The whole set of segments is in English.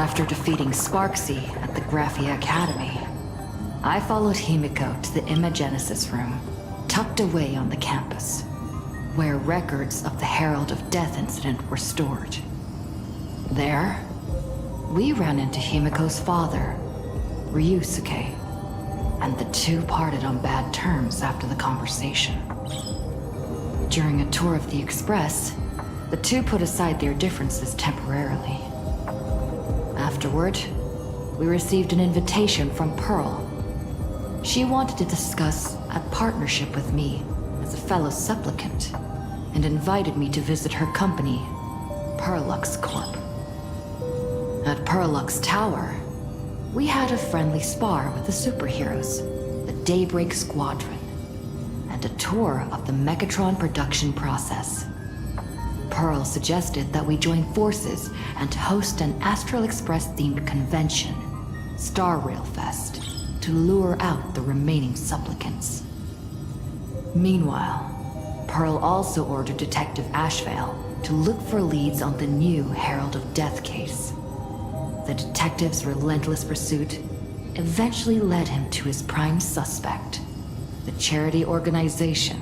After defeating Sparksy at the Graphia Academy, I followed Himiko to the Imagenesis room, tucked away on the campus, where records of the Herald of Death incident were stored. There, we ran into Himiko's father, Ryusuke, and the two parted on bad terms after the conversation. During a tour of the Express, the two put aside their differences temporarily. Afterward, we received an invitation from Pearl. She wanted to discuss a partnership with me as a fellow supplicant, and invited me to visit her company, Perlux Corp. At Perlux Tower, we had a friendly spar with the superheroes, the Daybreak Squadron, and a tour of the Mechatron production process. Pearl suggested that we join forces and host an Astral Express-themed convention, Star Rail Fest, to lure out the remaining supplicants. Meanwhile, Pearl also ordered Detective Ashvale to look for leads on the new Herald of Death case. The detective's relentless pursuit eventually led him to his prime suspect, the charity organization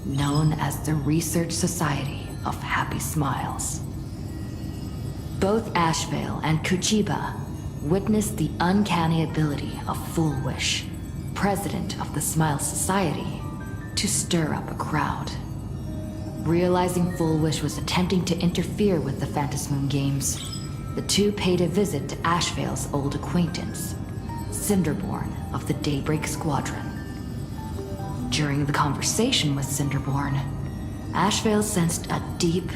known as the Research Society of Happy Smiles. Both Ashvale and Kuchiba witnessed the uncanny ability of Fullwish, president of the Smile Society, to stir up a crowd. Realizing Fullwish was attempting to interfere with the Phantasmoon games, the two paid a visit to Ashvale's old acquaintance, Cinderborn of the Daybreak Squadron. During the conversation with Cinderborn, Ashvale sensed a deep,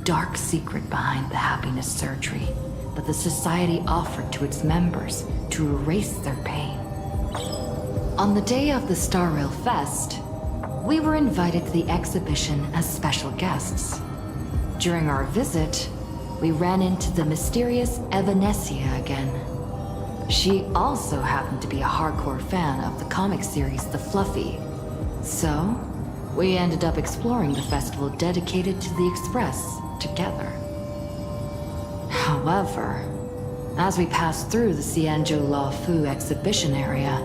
dark secret behind the happiness surgery that the Society offered to its members to erase their pain. On the day of the Star Rail Fest, we were invited to the exhibition as special guests. During our visit, we ran into the mysterious Evanescia again. She also happened to be a hardcore fan of the comic series The Fluffy, so we ended up exploring the festival dedicated to the Express together. However, as we passed through the Xianzhou La Fu exhibition area,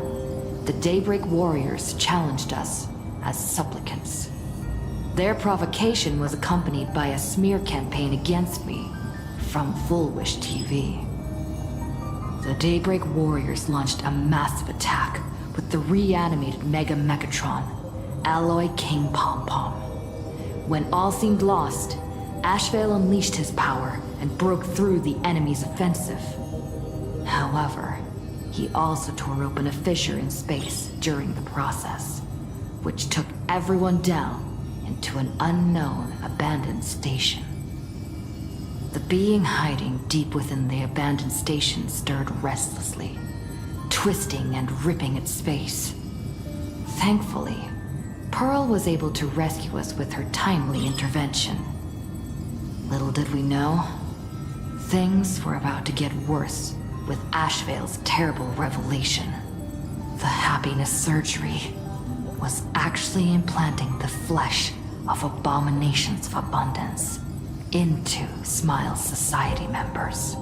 the Daybreak Warriors challenged us as supplicants. Their provocation was accompanied by a smear campaign against me from Fullwish TV. The Daybreak Warriors launched a massive attack with the reanimated Mega Mechatron, Alloy King Pom Pom. When all seemed lost, Ashvale unleashed his power and broke through the enemy's offensive. However, he also tore open a fissure in space during the process, which took everyone down into an unknown abandoned station. The being hiding deep within the abandoned station stirred restlessly, twisting and ripping at space. Thankfully, Pearl was able to rescue us with her timely intervention. Little did we know, things were about to get worse with Ashvale's terrible revelation. The happiness surgery was actually implanting the flesh of abominations of abundance into Smile Society members.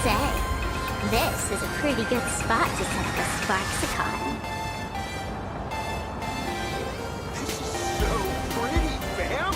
say, this is a pretty good spot to set up a Sparksicon. This is so pretty, fam!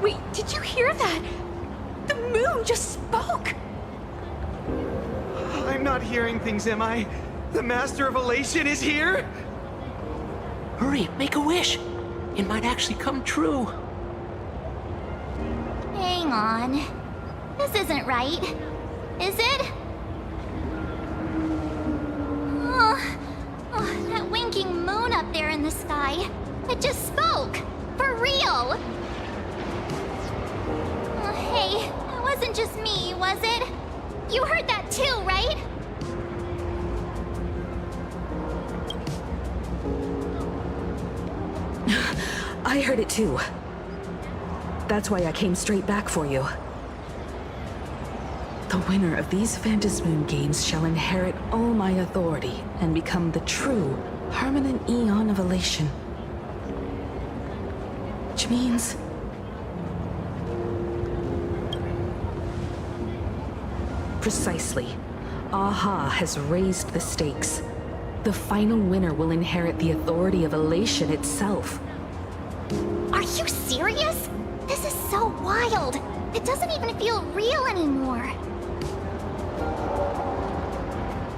Wait, did you hear that? The moon just spoke! I'm not hearing things, am I? The Master of Elation is here? Hurry, make a wish. It might actually come true. Hang on. This isn't right. Is it? That winking moon up there in the sky. It just spoke. For real. Hey, it wasn't just me, was it? You heard that too, right? I heard it too. That's why I came straight back for you. The winner of these Phantasmoon games shall inherit all my authority and become the true, permanent Eon of Elation. Which means... Precisely. Aha has raised the stakes. The final winner will inherit the authority of Elation itself. Are you serious? This is so wild. It doesn't even feel real anymore.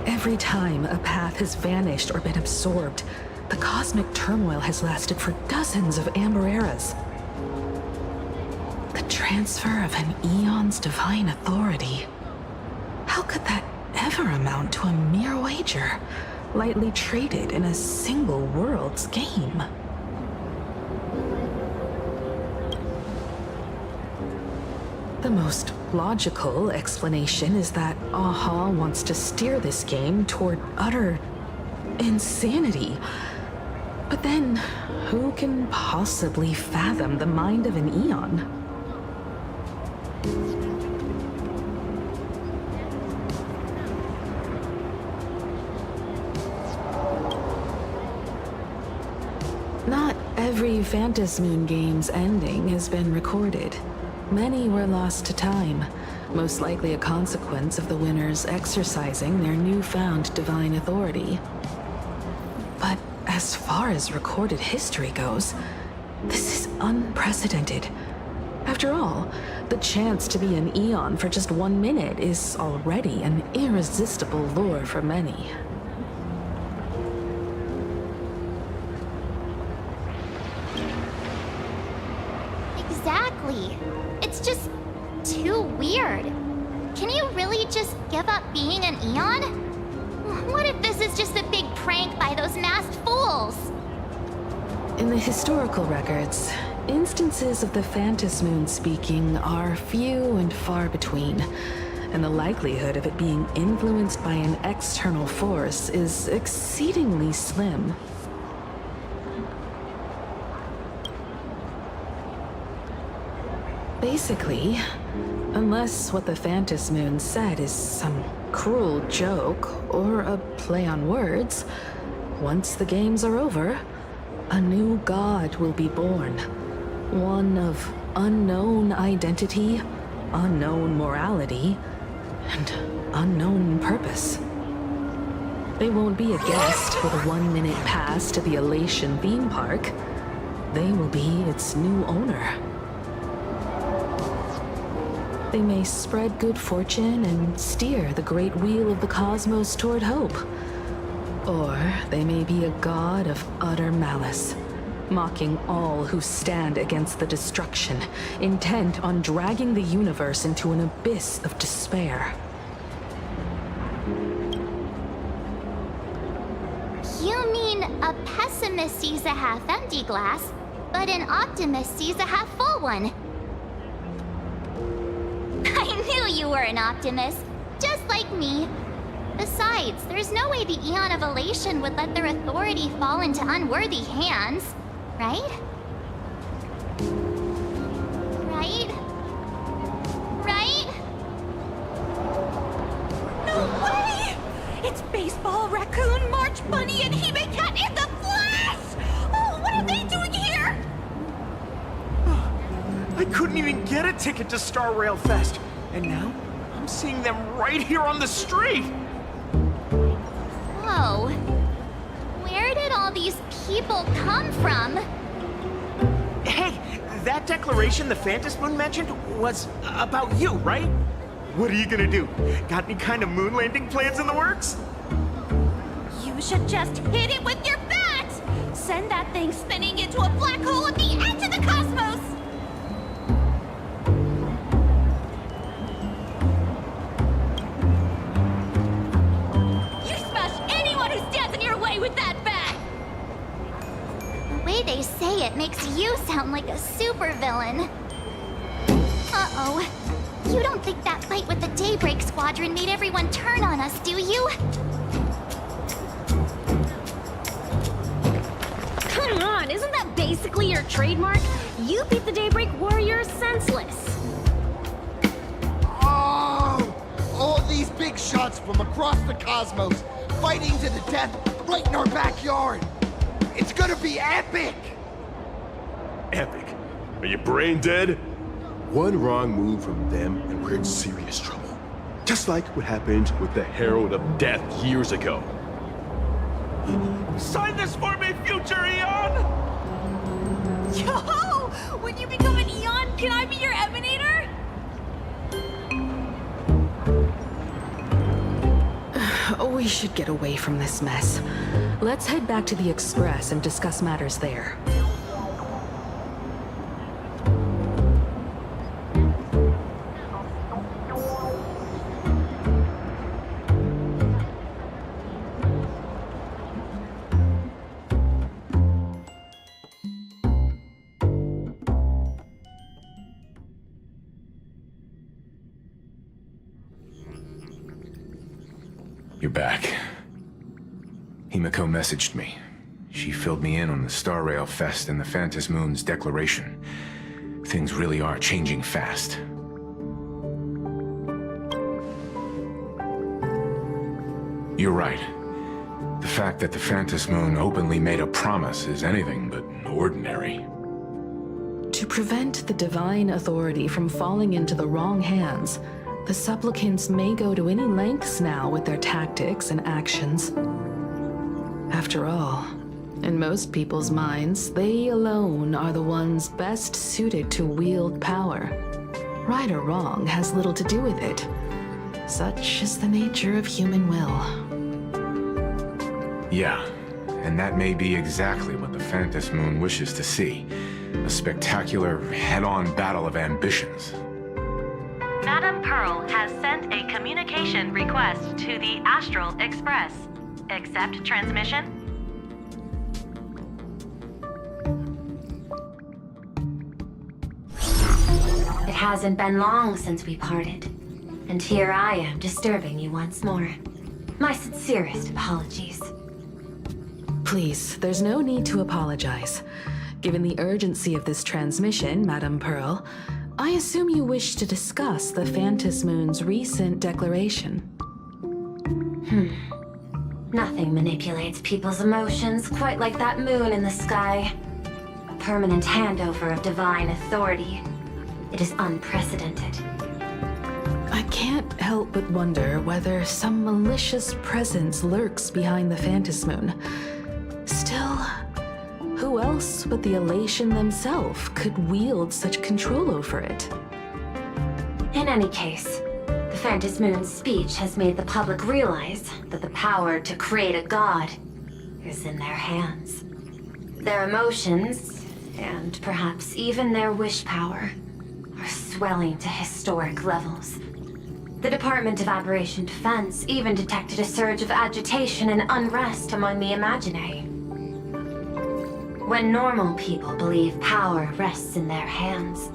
Every time a path has vanished or been absorbed, the cosmic turmoil has lasted for dozens of Amber Eras. The transfer of an Eon's divine authority. How could that ever amount to a mere wager, lightly traded in a single world's game? The most logical explanation is that Aha wants to steer this game toward utter insanity. But then, who can possibly fathom the mind of an Eon? Not every Phantasmoon game's ending has been recorded. Many were lost to time, most likely a consequence of the winners exercising their newfound divine authority. But as far as recorded history goes, this is unprecedented. After all, the chance to be an Eon for just 1 minute is already an irresistible lure for many. Exactly. It's just too weird. Can you really just give up being an Eon? What if this is just a big prank by those masked fools? In the historical records, instances of the Phantasmoon speaking are few and far between, and the likelihood of it being influenced by an external force is exceedingly slim. Basically, unless what the Phantasmoon said is some cruel joke or a play on words, once the games are over, a new god will be born. One of unknown identity, unknown morality, and unknown purpose. They won't be a guest with a 1-minute pass to the Elation theme park. They will be its new owner. They may spread good fortune and steer the great wheel of the cosmos toward hope. Or they may be a god of utter malice, mocking all who stand against the destruction, intent on dragging the universe into an abyss of despair. You mean a pessimist sees a half-empty glass, but an optimist sees a half-full one. I knew you were an optimist, just like me. Besides, there's no way the Aeon of Elation would let their authority fall into unworthy hands, right? Right? Right? No way! It's Baseball, Raccoon, March Bunny, and Hime Cat in the flesh! Oh, what are they doing here? I couldn't even get a ticket to Star Rail Fest, and now I'm seeing them right here on the street! Whoa. Where did all these people come from? Hey, that declaration the Phantom Moon mentioned was about you, right? What are you gonna do? Got any kind of moon landing plans in the works? You should just hit it with your bat! Send that thing spinning into a black hole at the edge of the cosmos! You smash anyone who stands in your way with that bat! The way they say it makes you sound like a supervillain. Uh-oh. You don't think that fight with the Daybreak Squadron made everyone turn on us, do you? Come on, isn't that basically your trademark? You beat the Daybreak Warriors senseless. Oh! All these big shots from across the cosmos, fighting to the death right in our backyard. It's gonna be epic! Epic? Are you brain dead? One wrong move from them and we're in serious trouble. Just like what happened with the Herald of Death years ago. Sign this for me, future Eon! Yo! When you become an Eon, can I be your Emanator? We should get away from this mess. Let's head back to the Express and discuss matters there. You're back. Himiko messaged me. She filled me in on the Star Rail Fest and the Phantom Moon's declaration. Things really are changing fast. You're right. The fact that the Phantom Moon openly made a promise is anything but ordinary. To prevent the divine authority from falling into the wrong hands, the supplicants may go to any lengths now with their tactics and actions. After all, in most people's minds, they alone are the ones best suited to wield power. Right or wrong has little to do with it. Such is the nature of human will. Yeah, and that may be exactly what the Phantom Moon wishes to see. A spectacular, head-on battle of ambitions. Madam Pearl has sent a communication request to the Astral Express. Accept transmission? It hasn't been long since we parted, and here I am disturbing you once more. My sincerest apologies. Please, there's no need to apologize. Given the urgency of this transmission, Madam Pearl, I assume you wish to discuss the Phantom Moon's recent declaration. Nothing manipulates people's emotions quite like that moon in the sky. A permanent handover of divine authority. It is unprecedented. I can't help but wonder whether some malicious presence lurks behind the Phantom Moon. Still, who else but the Elation themselves could wield such control over it? In any case, the Phantom Moon's speech has made the public realize that the power to create a god is in their hands. Their emotions, and perhaps even their wish power, are swelling to historic levels. The Department of Aberration Defense even detected a surge of agitation and unrest among the Imaginary. When normal people believe power rests in their hands,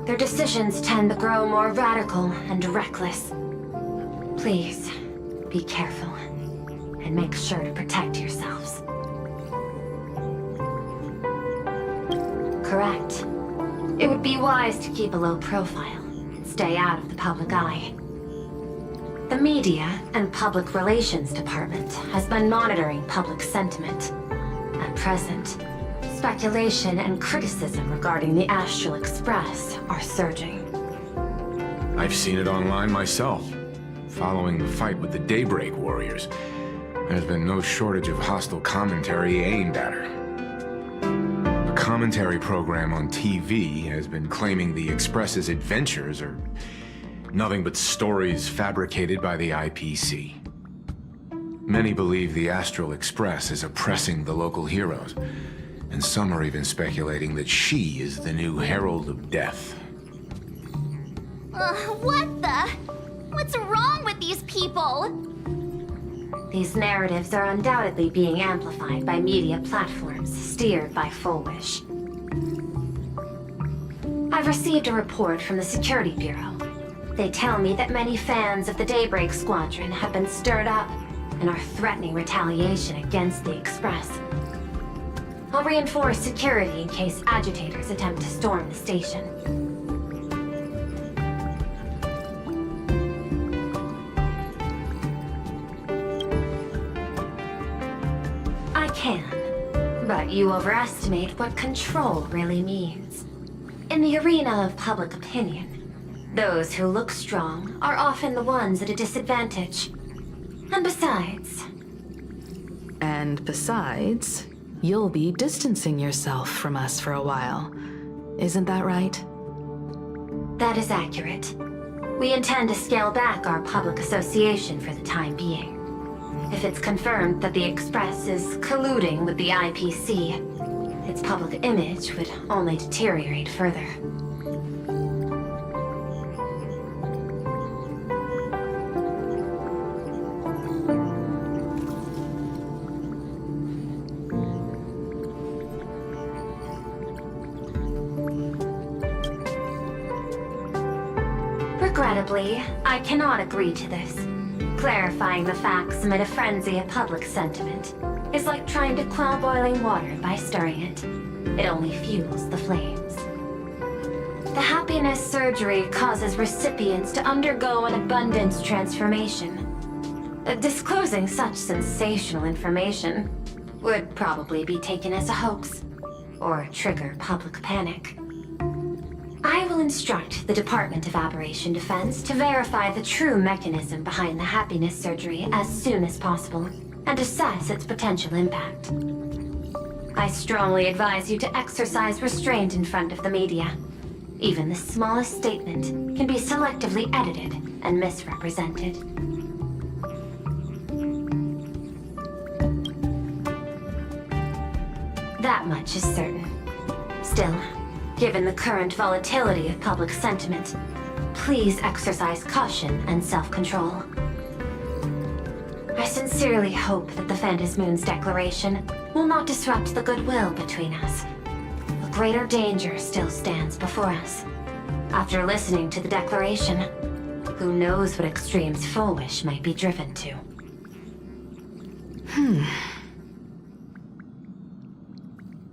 their decisions tend to grow more radical and reckless. Please, be careful, and make sure to protect yourselves. Correct. It would be wise to keep a low profile and stay out of the public eye. The Media and Public Relations Department has been monitoring public sentiment. At present, speculation and criticism regarding the Astral Express are surging. I've seen it online myself. Following the fight with the Daybreak Warriors, there's been no shortage of hostile commentary aimed at her. A commentary program on TV has been claiming the Express's adventures are nothing but stories fabricated by the IPC. Many believe the Astral Express is oppressing the local heroes, and some are even speculating that she is the new Herald of Death. What the? What's wrong with these people? These narratives are undoubtedly being amplified by media platforms steered by Full Wish. I've received a report from the Security Bureau. They tell me that many fans of the Daybreak Squadron have been stirred up and are threatening retaliation against the Express. I'll reinforce security in case agitators attempt to storm the station. I can, but you overestimate what control really means. In the arena of public opinion, those who look strong are often the ones at a disadvantage. And besides, you'll be distancing yourself from us for a while. Isn't that right? That is accurate. We intend to scale back our public association for the time being. If it's confirmed that the Express is colluding with the IPC, its public image would only deteriorate further. Regrettably, I cannot agree to this. Clarifying the facts amid a frenzy of public sentiment is like trying to quell boiling water by stirring it. It only fuels the flames. The happiness surgery causes recipients to undergo an abundance transformation. Disclosing such sensational information would probably be taken as a hoax, or trigger public panic. I will instruct the Department of Aberration Defense to verify the true mechanism behind the happiness surgery as soon as possible, and assess its potential impact. I strongly advise you to exercise restraint in front of the media. Even the smallest statement can be selectively edited and misrepresented. That much is certain. Still, given the current volatility of public sentiment, please exercise caution and self-control. I sincerely hope that the Phantom Moon's declaration will not disrupt the goodwill between us. A greater danger still stands before us. After listening to the declaration, who knows what extremes Full Wish might be driven to.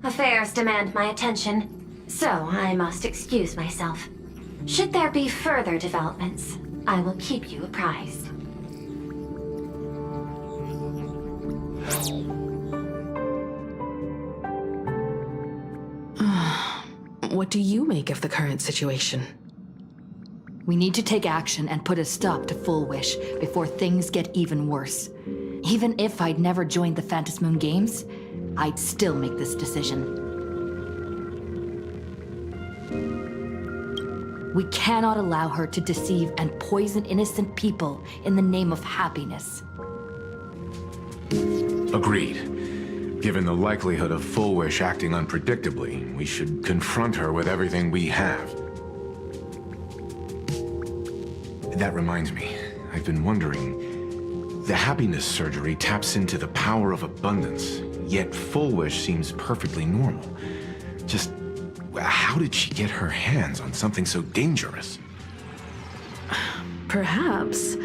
Affairs demand my attention, so I must excuse myself. Should there be further developments, I will keep you apprised. What do you make of the current situation? We need to take action and put a stop to Full Wish before things get even worse. Even if I'd never joined the Phantom Moon Games, I'd still make this decision. We cannot allow her to deceive and poison innocent people in the name of happiness. Agreed. given the likelihood of Full Wish acting unpredictably, we should confront her with everything we have. That reminds me, I've been wondering, the happiness surgery taps into the power of abundance, yet Full Wish seems perfectly normal. Just, how did she get her hands on something so dangerous? Perhaps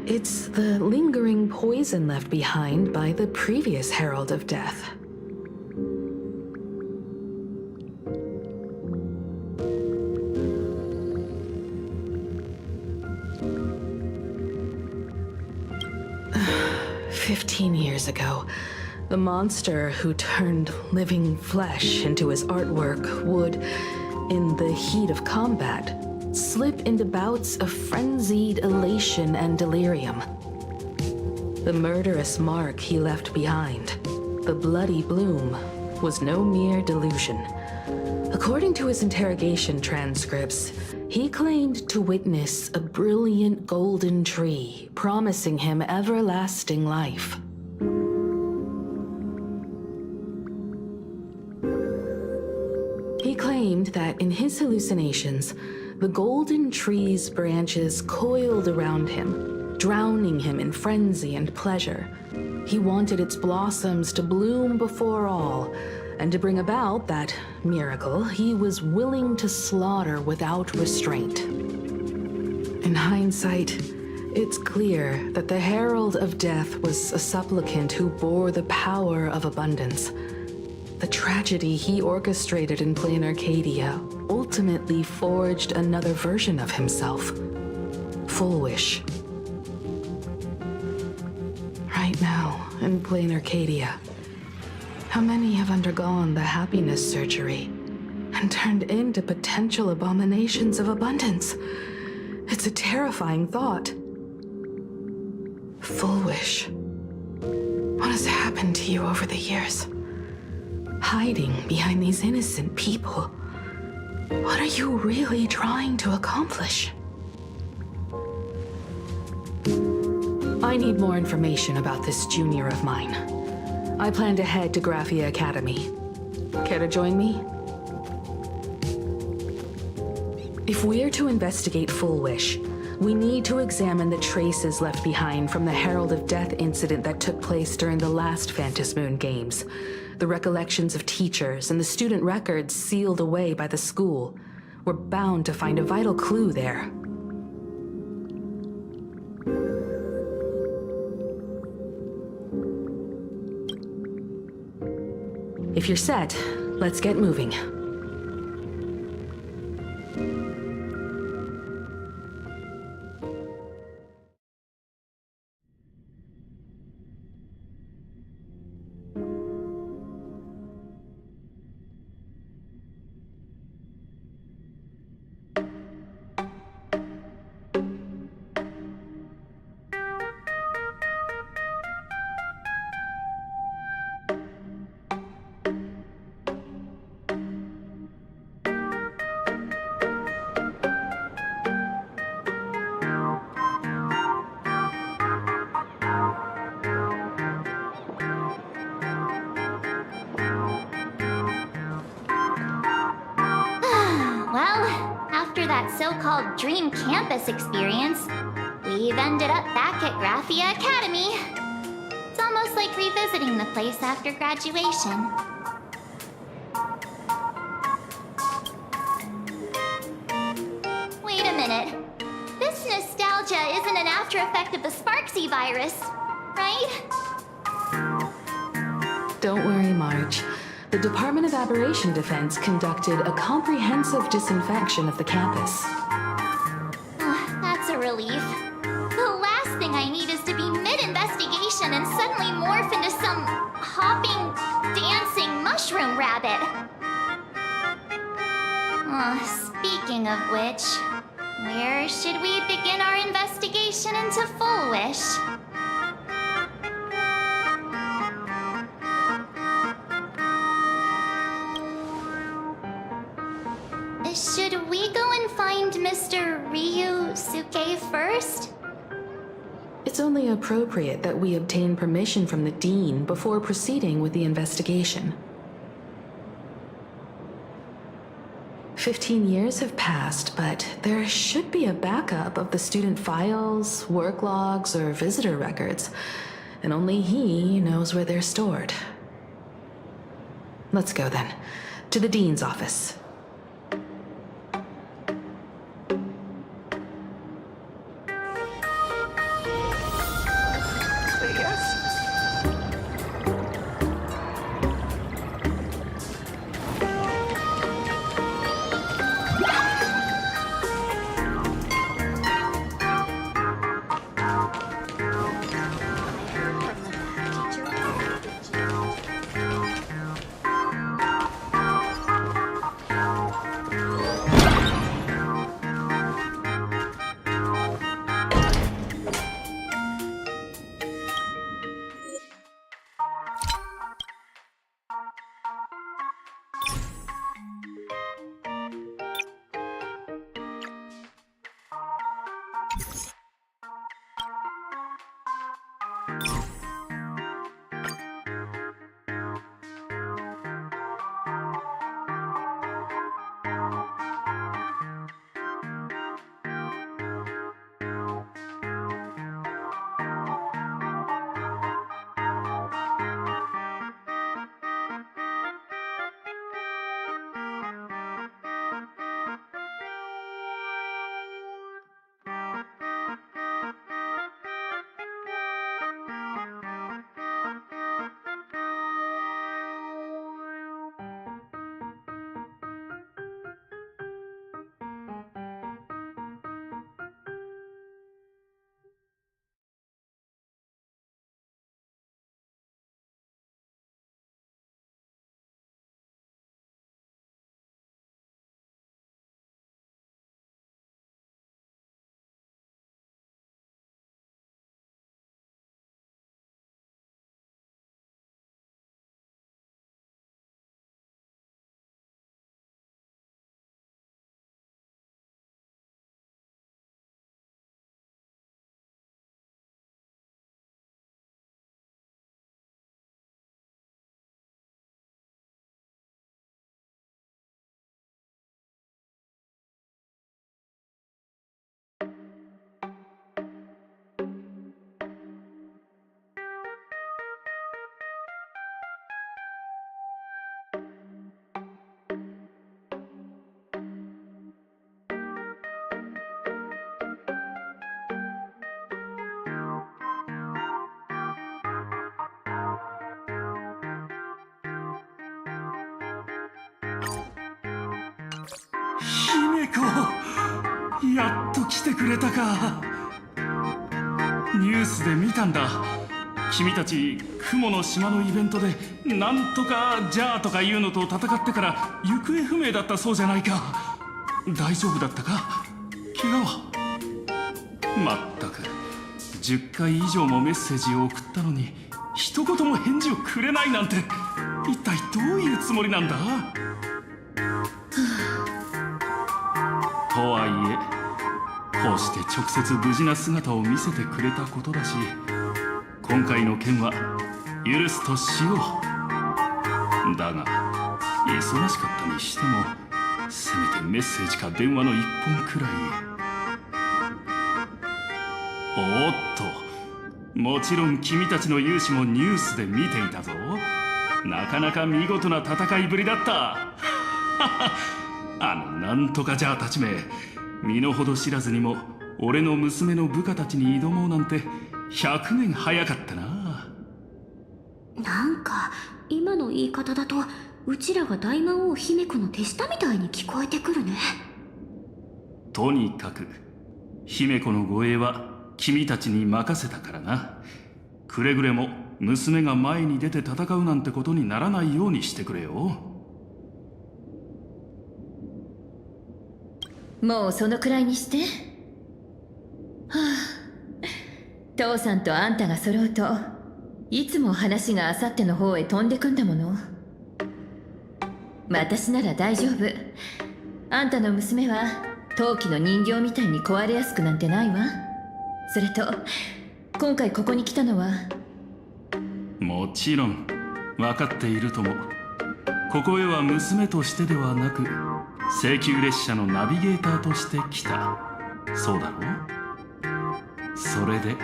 it's the lingering poison left behind by the previous Herald of Death. Years ago, the monster who turned living flesh into his artwork would, in the heat of combat, slip into bouts of frenzied elation and delirium. The murderous mark he left behind, the bloody bloom, was no mere delusion. According to his interrogation transcripts, he claimed to witness a brilliant golden tree promising him everlasting life. He claimed that in his hallucinations, the golden tree's branches coiled around him, drowning him in frenzy and pleasure. He wanted its blossoms to bloom before all, and to bring about that miracle, he was willing to slaughter without restraint. In hindsight, it's clear that the Herald of Death was a supplicant who bore the power of abundance. The tragedy he orchestrated in plain Arcadia ultimately forged another version of himself. Full Wish. Right now, in plain Arcadia, how many have undergone the happiness surgery and turned into potential abominations of abundance? It's a terrifying thought. Full Wish. What has happened to you over the years? Hiding behind these innocent people. What are you really trying to accomplish? I need more information about this junior of mine. I plan to head to Graphia Academy. Care to join me? If we're to investigate Full Wish, we need to examine the traces left behind from the Herald of Death incident that took place during the last Phantom Moon Games. The recollections of teachers and the student records sealed away by the school. We're bound to find a vital clue there. If you're set, let's get moving. That so-called dream campus experience, we've ended up back at Graphia Academy. It's almost like revisiting the place after graduation. Wait a minute. This nostalgia isn't an after effect of the Sparksy virus, right? Don't worry, Marge. The Department of Aberration Defense conducted a comprehensive disinfection of the campus. That's a relief. The last thing I need is to be mid-investigation and suddenly morph into some hopping, dancing mushroom rabbit. Speaking of which, where should we begin our investigation into Full Wish? Should we go and find Mr. Ryusuke first? it's only appropriate that we obtain permission from the Dean before proceeding with the investigation. 15 years have passed, but there should be a backup of the student files, work logs, or visitor records, and only he knows where they're stored. Let's go then, to the Dean's office.やっと来てくれたか。ニュースで見たんだ。君たち雲の島のイベントでなんとかじゃあとかいうのと戦ってから行方不明だったそうじゃないか。大丈夫だったか？怪我は？まったく10回以上もメッセージを送ったのに一言も返事をくれないなんて、一体どういうつもりなんだ？とはいえこうして直接無事な姿を見せてくれたことだし、今回の件は許すとしよう。だが忙しかったにしてもせめてメッセージか電話の一本くらい。おっと、もちろん君たちの勇姿もニュースで見ていたぞ。なかなか見事な戦いぶりだった。なんとかじゃあたちめ、身の程知らずにも俺の娘の部下たちに挑もうなんて100年早かったな。なんか今の言い方だとうちらが大魔王姫子の手下みたいに聞こえてくるね。とにかく姫子の護衛は君たちに任せたからな。くれぐれも娘が前に出て戦うなんてことにならないようにしてくれよ。もうそのくらいにして。はあ、父さんとあんたが揃うといつも話があさっての方へ飛んでくんだもの。私なら大丈夫。あんたの娘は陶器の人形みたいに壊れやすくなんてないわ。それと今回ここに来たのは。もちろん分かっているとも。ここへは娘としてではなく請求列車のナビゲーターとして来た。そうだろう。それで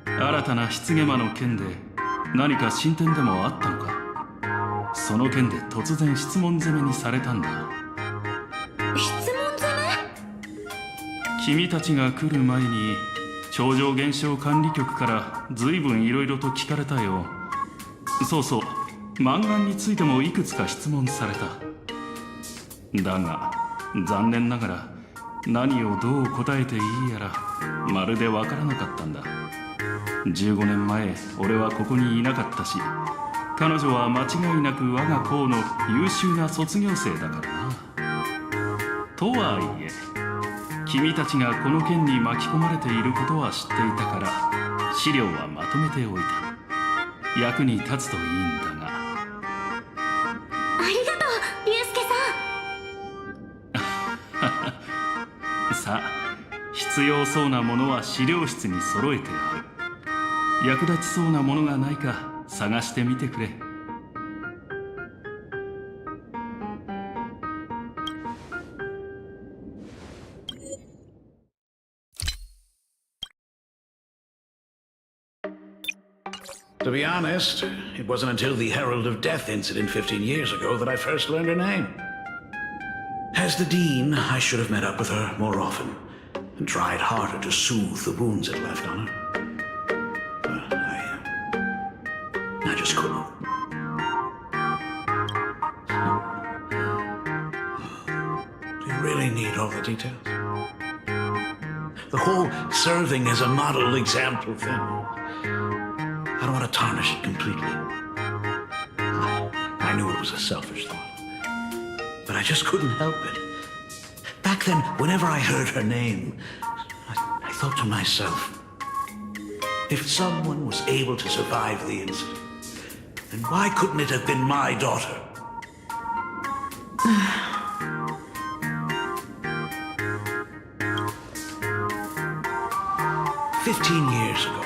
新たな棺魔の件で何か進展でもあったのか。その件で突然質問攻めにされたんだ。質問攻め？君たちが来る前に超常現象管理局から随分いろいろと聞かれたよ。そうそう、マンガンについてもいくつか質問された。だが残念ながら何をどう答えていいやらまるでわからなかったんだ。15年前俺はここにいなかったし、彼女は間違いなく我が校の優秀な卒業生だからな。とはいえ君たちがこの件に巻き込まれていることは知っていたから資料はまとめておいた。役に立つといいんだが。ありがとう、竜介さん。さあ、必要そうなものは資料室に揃えてある。役立ちそうなものがないか探してみてくれ。To be honest, it wasn't until the Herald of Death incident 15 years ago that I first learned her name. As the Dean, I should have met up with her more often and tried harder to soothe the wounds it left on her. But I just couldn't. Do you really need all the details? The whole serving as a model example thing. I don't want to tarnish it completely. I knew it was a selfish thought, but I just couldn't help it. Back then, whenever I heard her name, I thought to myself, if someone was able to survive the incident, then why couldn't it have been my daughter? "15 years ago,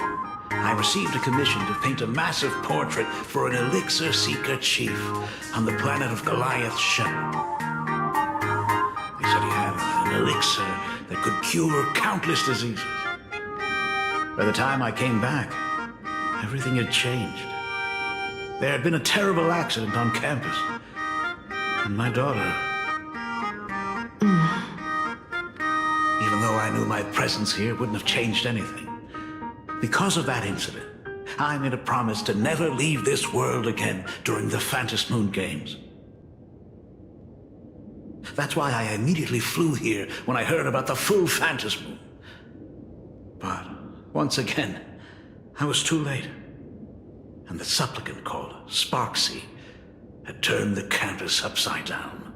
I received a commission to paint a massive portrait for an elixir seeker chief on the planet of Goliath's Shepherd. They said he had an elixir that could cure countless diseases. By the time I came back, everything had changed. There had been a terrible accident on campus, and my daughter... Even though I knew my presence here wouldn't have changed anything, because of that incident, I made a promise to never leave this world again during the Phantom Moon Games. That's why I immediately flew here when I heard about the full Phantom Moon. But once again, I was too late. And the supplicant called Sparksy had turned the campus upside down.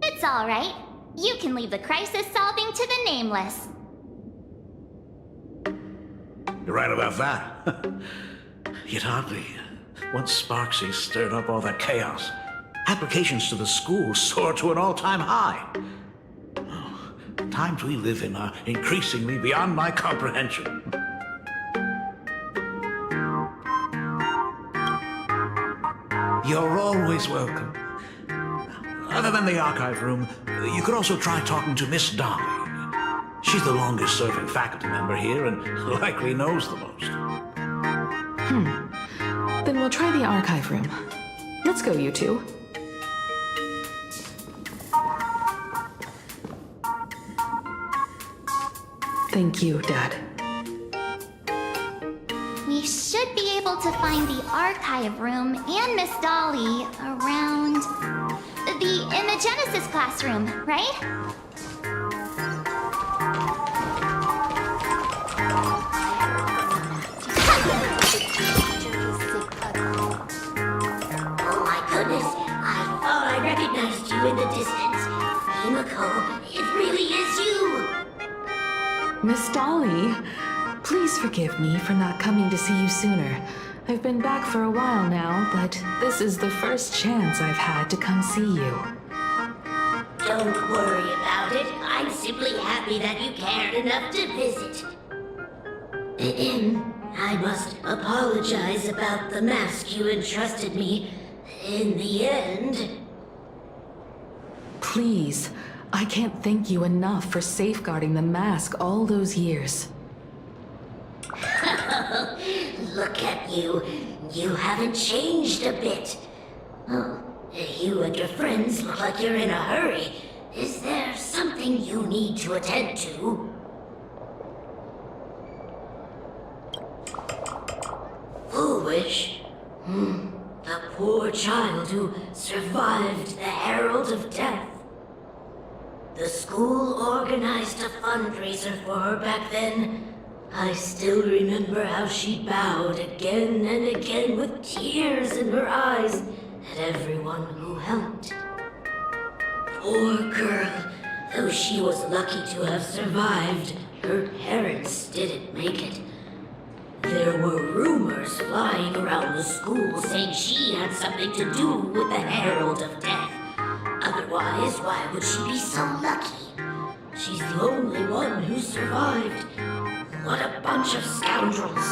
It's all right. You can leave the crisis solving to the Nameless. You're right about that. Yet oddly, once Sparksy stirred up all that chaos, applications to the school soared to an all-time high. Oh, times we live in are increasingly beyond my comprehension. You're always welcome. Other than the archive room, you could also try talking to Miss Dolly. She's the longest-serving faculty member here and likely knows the most. Then we'll try the archive room. Let's go, you two. Thank you, Dad. We should be able to find the archive room and Miss Dolly around... in the Genesis classroom, right? Oh my goodness, I thought I recognized you in the distance. Himiko, it really is you! Miss Dolly, please forgive me for not coming to see you sooner. I've been back for a while now, but this is the first chance I've had to come see you. Don't worry about it. I'm simply happy that you cared enough to visit. I must apologize about the mask you entrusted me. In the end... Please, I can't thank you enough for safeguarding the mask all those years. Look at you. You haven't changed a bit. Oh, you and your friends look like you're in a hurry. Is there something you need to attend to? Foolish. The poor child who survived the Herald of Death. The school organized a fundraiser for her back then. I still remember how she bowed again and again with tears in her eyes at everyone who helped. Poor girl. Though she was lucky to have survived, her parents didn't make it. There were rumors flying around the school saying she had something to do with the Herald of Death. Otherwise, why would she be so lucky? She's the only one who survived. What a bunch of scoundrels.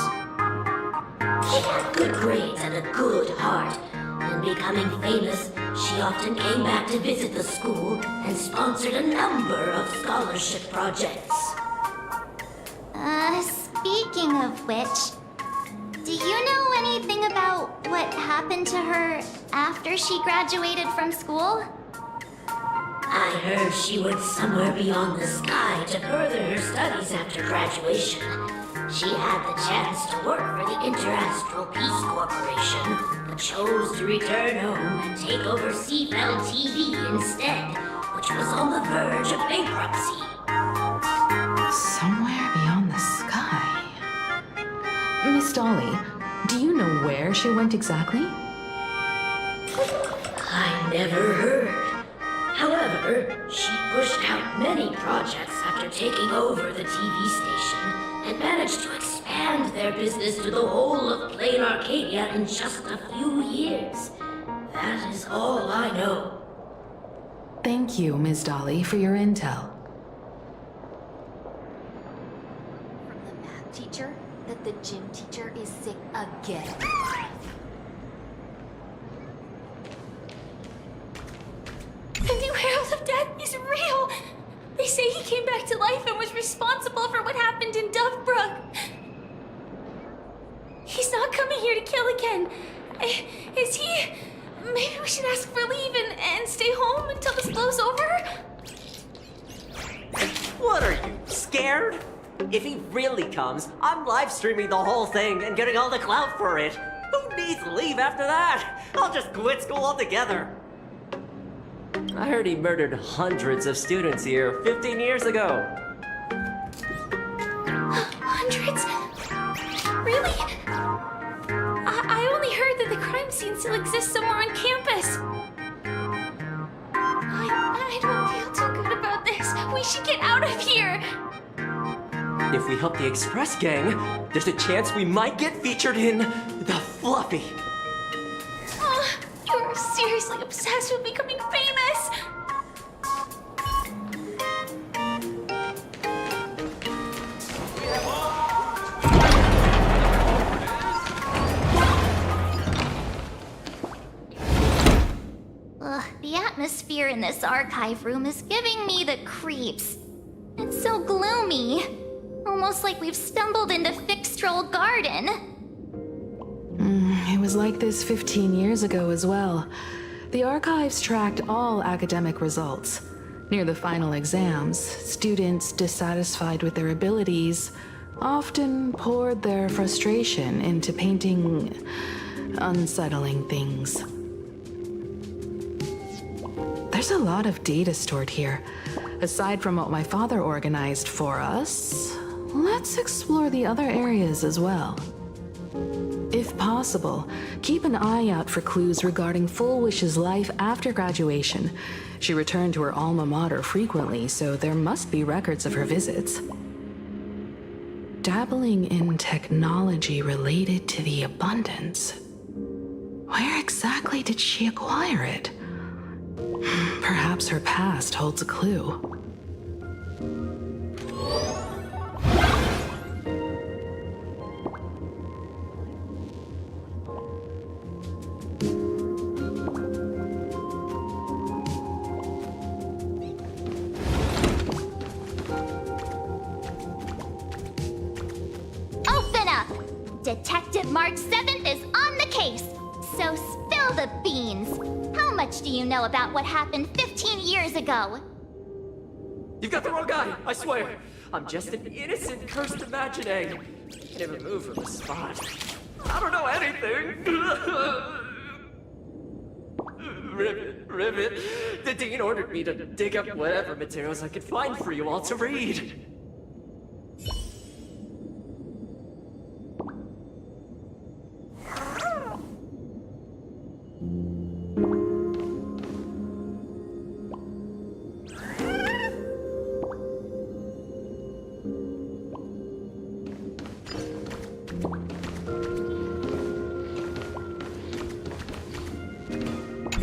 She had good grades and a good heart. And becoming famous, she often came back to visit the school and sponsored a number of scholarship projects. Speaking of which, do you know anything about what happened to her after she graduated from school? I heard she went somewhere beyond the sky to further her studies after graduation. She had the chance to work for the Interastral Peace Corporation, but chose to return home and take over Seafell TV instead, which was on the verge of bankruptcy. Somewhere beyond the sky. Miss Dolly, do you know where she went exactly? I never heard. However, she pushed out many projects after taking over the TV station and managed to expand their business to the whole of Plain Arcadia in just a few years. That is all I know. Thank you, Ms. Dolly, for your intel. From the math teacher that the gym teacher is sick again. The new Herald of Death is real! They say he came back to life and was responsible for what happened in Dovebrook. He's not coming here to kill again. Is he? Maybe we should ask for leave and stay home until this blows over? What are you, scared? If he really comes, I'm live streaming the whole thing and getting all the clout for it. Who needs leave after that? I'll just quit school altogether. I heard he murdered hundreds of students here 15 years ago. Hundreds? Really? I only heard that the crime scene still exists somewhere on campus. I don't feel too good about this. We should get out of here. If we help the Express Gang, there's a chance we might get featured in The Fluffy. You're seriously obsessed with becoming famous. The atmosphere in this archive room is giving me the creeps. It's so gloomy. Almost like we've stumbled into Fixtroll Garden. It was like this 15 years ago as well. The archives tracked all academic results. Near the final exams, students dissatisfied with their abilities often poured their frustration into painting unsettling things. There's a lot of data stored here. Aside from what my father organized for us, let's explore the other areas as well. If possible, keep an eye out for clues regarding Full Wish's life after graduation. She returned to her alma mater frequently, so there must be records of her visits. Dabbling in technology related to the abundance. Where exactly did she acquire it? Perhaps her past holds a clue. Detective March 7th is on the case, so spill the beans. How much do you know about what happened 15 years ago? You've got the wrong guy, I swear. I'm just an innocent, cursed imagining. Never moved from the spot. I don't know anything. Ribbit. The Dean ordered me to dig up whatever materials I could find for you all to read.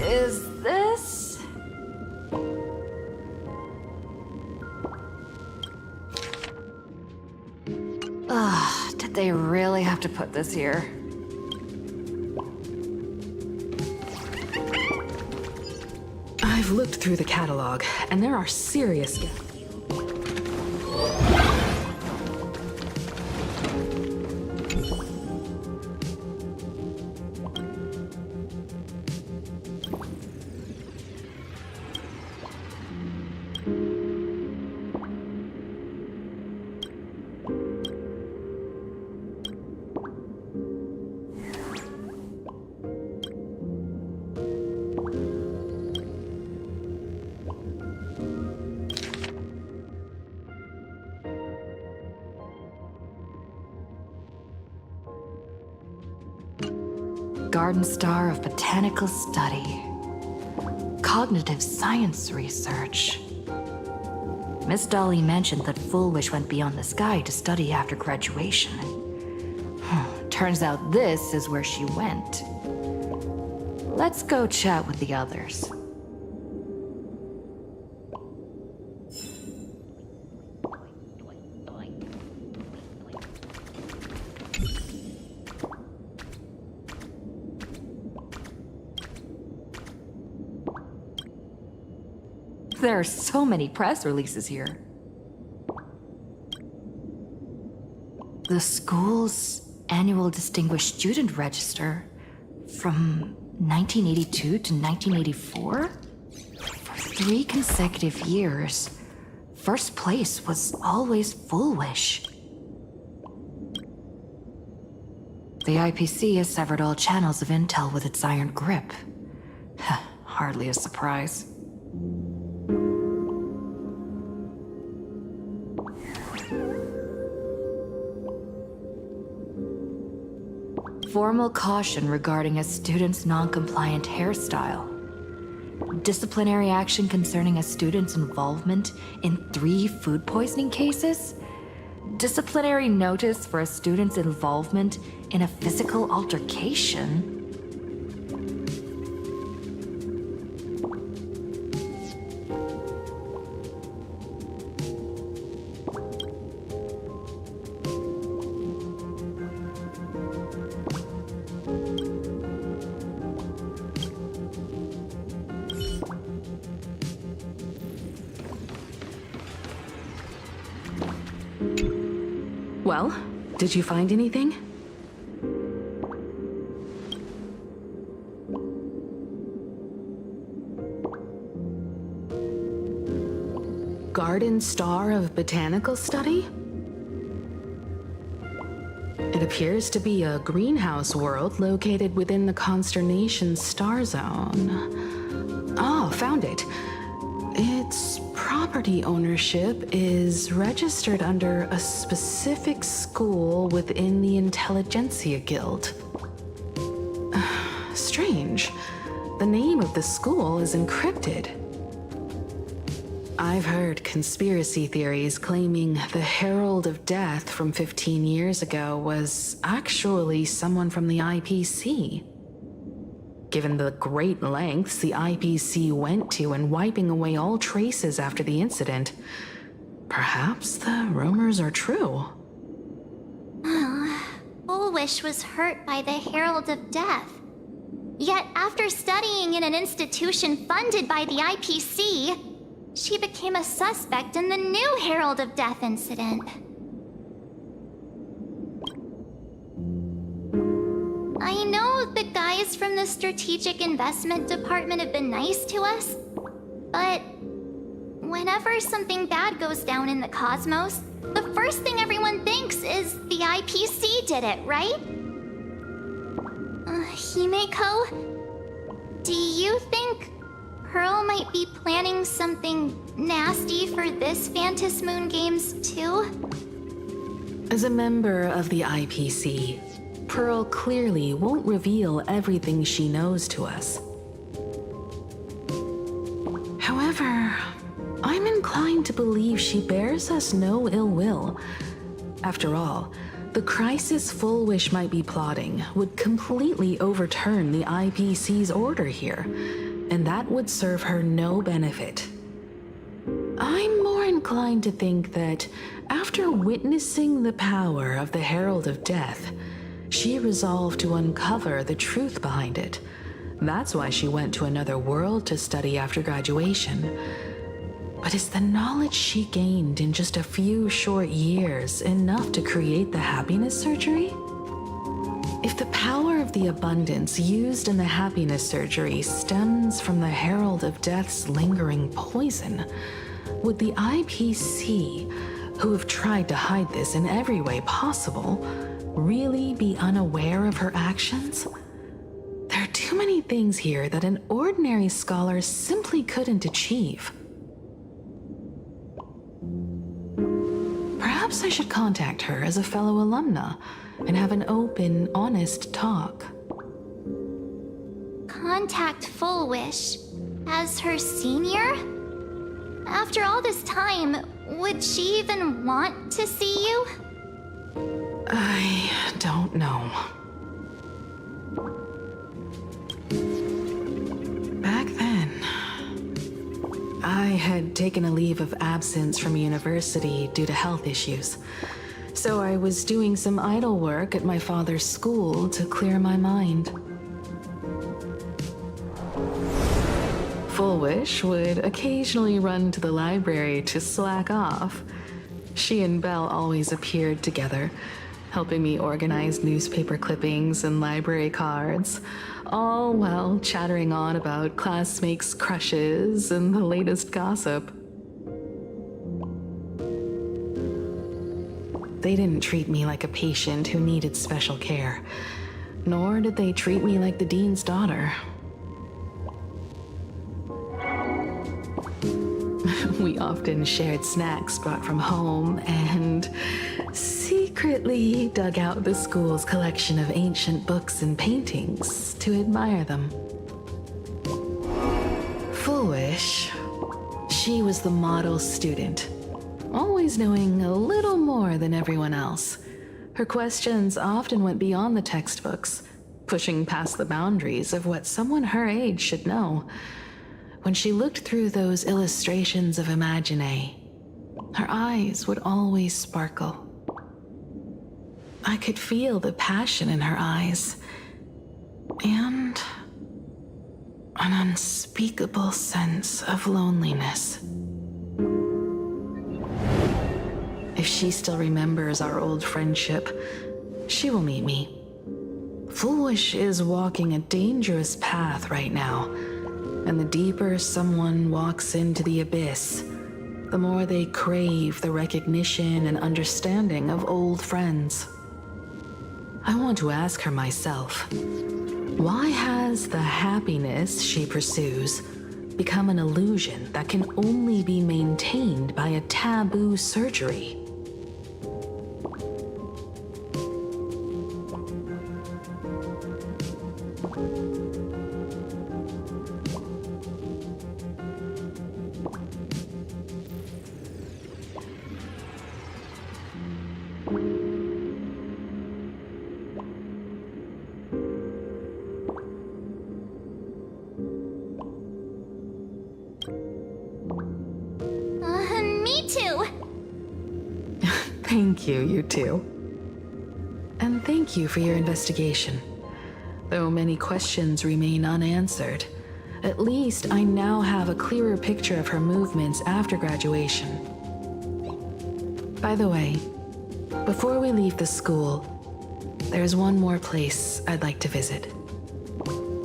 Is this? Ugh, did they really have to put this here? I've looked through the catalog, and there are serious gaps. Garden Star of Botanical Study. Cognitive Science Research. Miss Dolly mentioned that Full Wish went beyond the sky to study after graduation. Turns out this is where she went. Let's go chat with the others. There are so many press releases here. The school's annual Distinguished Student Register from 1982 to 1984? For 3 consecutive years, first place was always Full Wish. The IPC has severed all channels of intel with its iron grip. Hardly a surprise. Formal caution regarding a student's non-compliant hairstyle. Disciplinary action concerning a student's involvement in 3 food poisoning cases. Disciplinary notice for a student's involvement in a physical altercation. Well, did you find anything? Garden Star of Botanical Study? It appears to be a greenhouse world located within the Consternation Star Zone. Oh, found it. Its property ownership is registered under a specific school within the Intelligentsia Guild. Strange. The name of the school is encrypted. I've heard conspiracy theories claiming the Herald of Death from 15 years ago was actually someone from the IPC. Given the great lengths the IPC went to in wiping away all traces after the incident, perhaps the rumors are true. Full Wish was hurt by the Herald of Death. Yet after studying in an institution funded by the IPC, she became a suspect in the new Herald of Death incident. guys from the Strategic Investment Department have been nice to us, but whenever something bad goes down in the cosmos, the first thing everyone thinks is the IPC did it, right? Himeko, do you think Pearl might be planning something nasty for this Phantom Moon Games too? As a member of the IPC, Pearl clearly won't reveal everything she knows to us. However, I'm inclined to believe she bears us no ill will. After all, the crisis Full Wish might be plotting would completely overturn the IPC's order here, and that would serve her no benefit. I'm more inclined to think that after witnessing the power of the Herald of Death, she resolved to uncover the truth behind it. That's why she went to another world to study after graduation. But is the knowledge she gained in just a few short years enough to create the happiness surgery? If the power of the abundance used in the happiness surgery stems from the Herald of Death's lingering poison, would the IPC, who have tried to hide this in every way possible, really be unaware of her actions? There are too many things here that an ordinary scholar simply couldn't achieve. Perhaps I should contact her as a fellow alumna and have an open, honest talk. Contact Full Wish as her senior? After all this time, would she even want to see you? I don't know. Back then, I had taken a leave of absence from university due to health issues, so I was doing some idle work at my father's school to clear my mind. Full Wish would occasionally run to the library to slack off. She and Belle always appeared together, helping me organize newspaper clippings and library cards, all while chattering on about classmates' crushes and the latest gossip. They didn't treat me like a patient who needed special care, nor did they treat me like the dean's daughter. We often shared snacks brought from home and secretly dug out the school's collection of ancient books and paintings to admire them. Full Wish, she was the model student, always knowing a little more than everyone else. Her questions often went beyond the textbooks, pushing past the boundaries of what someone her age should know. When she looked through those illustrations of Imagine, her eyes would always sparkle. I could feel the passion in her eyes, and an unspeakable sense of loneliness. If she still remembers our old friendship, she will meet me. Full Wish is walking a dangerous path right now. And the deeper someone walks into the abyss, the more they crave the recognition and understanding of old friends. I want to ask her myself, why has the happiness she pursues become an illusion that can only be maintained by a taboo surgery? Me too. Thank you, you two. And thank you for your investigation. Though many questions remain unanswered, at least I now have a clearer picture of her movements after graduation. By the way, before we leave the school, there's one more place I'd like to visit.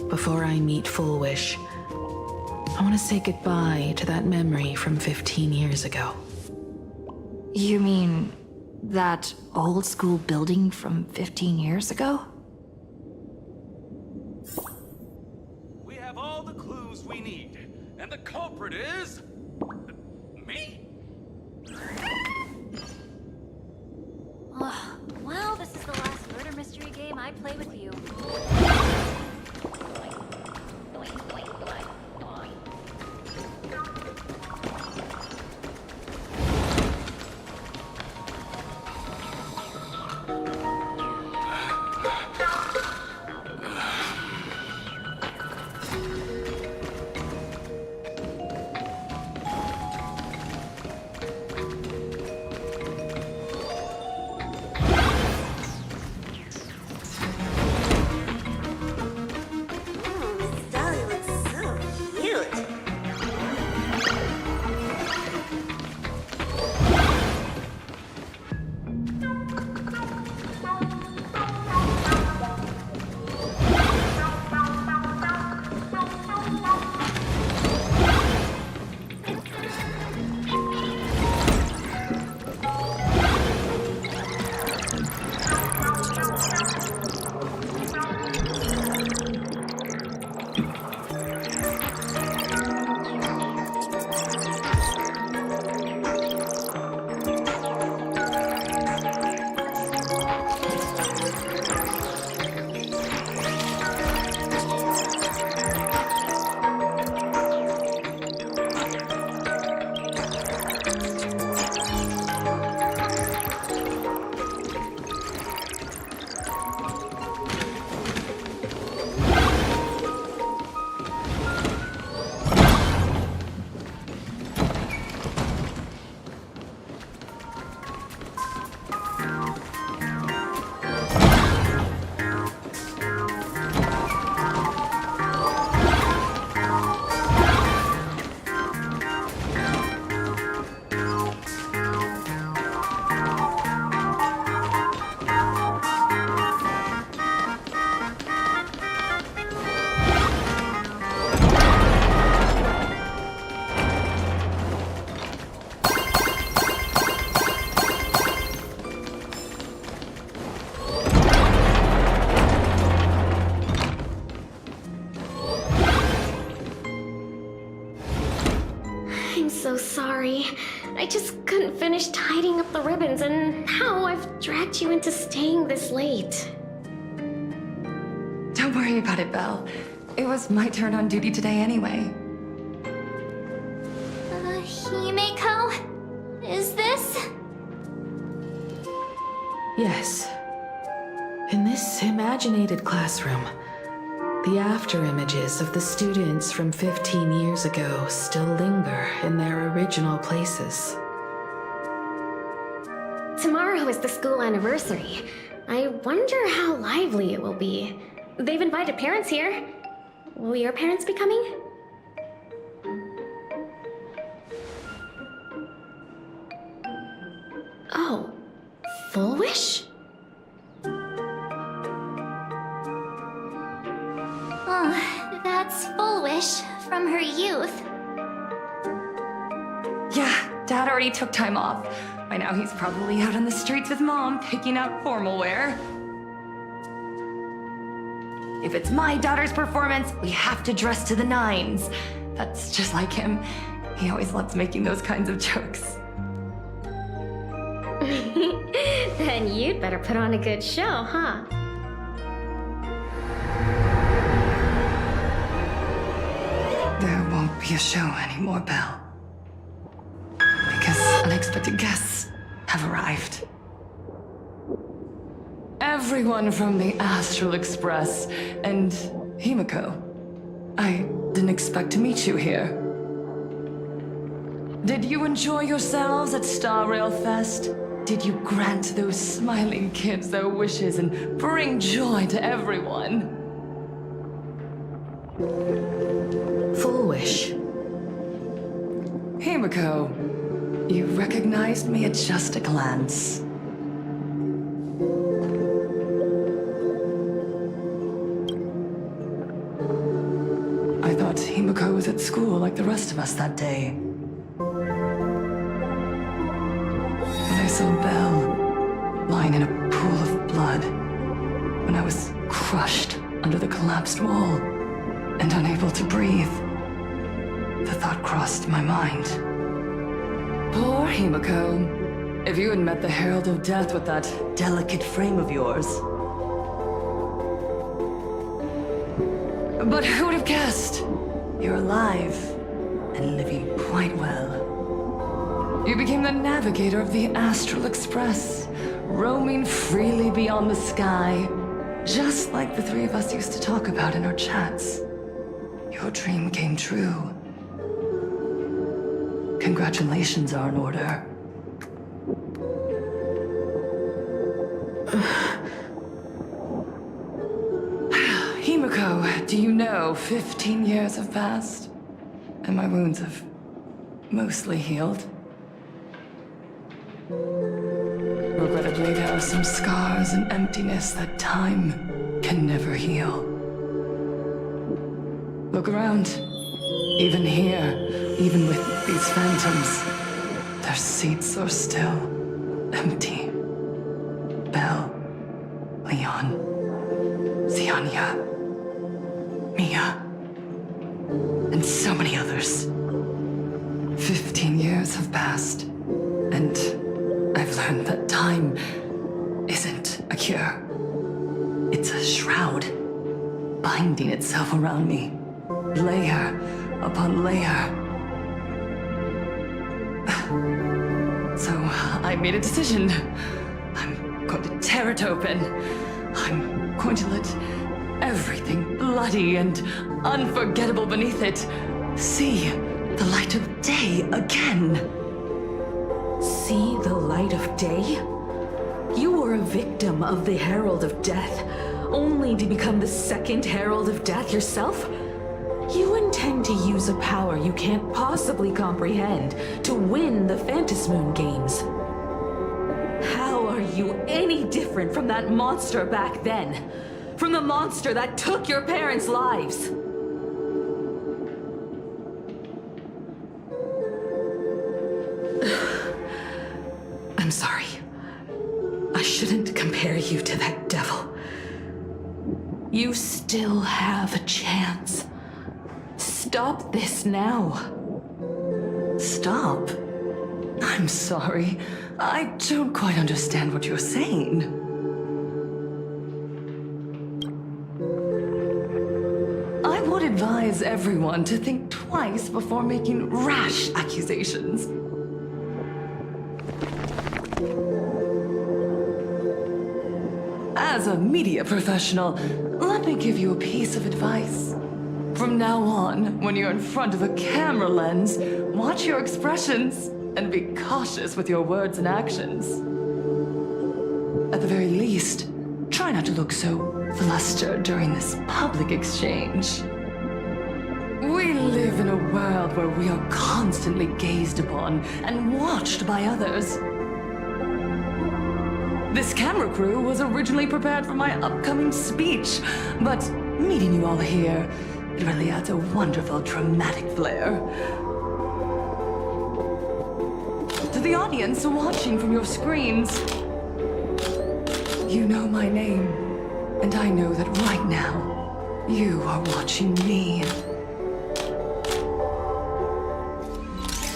before I meet Full Wish. I want to say goodbye to that memory from 15 years ago. You mean that old school building from 15 years ago? We have all the clues we need, and the culprit is... me? Well, this is the last murder mystery game I play with you. I'm so sorry. I just couldn't finish tidying up the ribbons, and now I've dragged you into staying this late. Don't worry about it, Belle. It was my turn on duty today anyway. Himeko? Is this? Yes. In this imaginated classroom, the after images of the students from 15 years ago still linger in their original places. Tomorrow is the school anniversary. I wonder how lively it will be. They've invited parents here. Will your parents be coming? Oh, Full Wish? Oh, that's Full Wish from her youth. Yeah, Dad already took time off. By now he's probably out on the streets with Mom, picking out formal wear. If it's my daughter's performance, we have to dress to the nines. That's just like him. He always loves making those kinds of jokes. Then you'd better put on a good show, huh? There won't be a show anymore, Belle. Because unexpected guests have arrived. Everyone from the Astral Express and Himeko. I didn't expect to meet you here. Did you enjoy yourselves at Star Rail Fest? Did you grant those smiling kids their wishes and bring joy to everyone? Full Wish. Himeko, you recognized me at just a glance. Himiko was at school like the rest of us that day. When I saw Belle lying in a pool of blood, when I was crushed under the collapsed wall and unable to breathe, the thought crossed my mind. Poor Himiko. If you had met the Herald of Death with that delicate frame of yours. But who would have guessed? You're alive and living quite well. You became the navigator of the Astral Express, roaming freely beyond the sky, just like the three of us used to talk about in our chats. Your dream came true. Congratulations are in order. Himiko, do you know 15 years have passed? And my wounds have mostly healed. Regrettably, there are some scars and emptiness that time can never heal. Look around. Even here, even with these phantoms, their seats are still empty. Belle, Leon, Xianya, Mia, and so many others. 15 years have passed, and I've learned that time isn't a cure. It's a shroud, binding itself around me, layer upon layer. So I made a decision. I'm going to tear it open. I'm going to let everything bloody and unforgettable beneath it see the light of day again. See the light of day? You were a victim of the Herald of Death, only to become the second Herald of Death yourself? You intend to use a power you can't possibly comprehend to win the Phantasmoon games. How are you any different from that monster back then? From the monster that took your parents' lives? I'm sorry. I shouldn't compare you to that devil. You still have a chance. Stop this now. Stop? I'm sorry. I don't quite understand what you're saying. I would advise everyone to think twice before making rash accusations. As a media professional, let me give you a piece of advice. From now on, when you're in front of a camera lens, watch your expressions and be cautious with your words and actions. At the very least, try not to look so flustered during this public exchange. We live in a world where we are constantly gazed upon and watched by others. This camera crew was originally prepared for my upcoming speech, but meeting you all here, it really adds a wonderful dramatic flair. To the audience watching from your screens, you know my name, and I know that right now, you are watching me.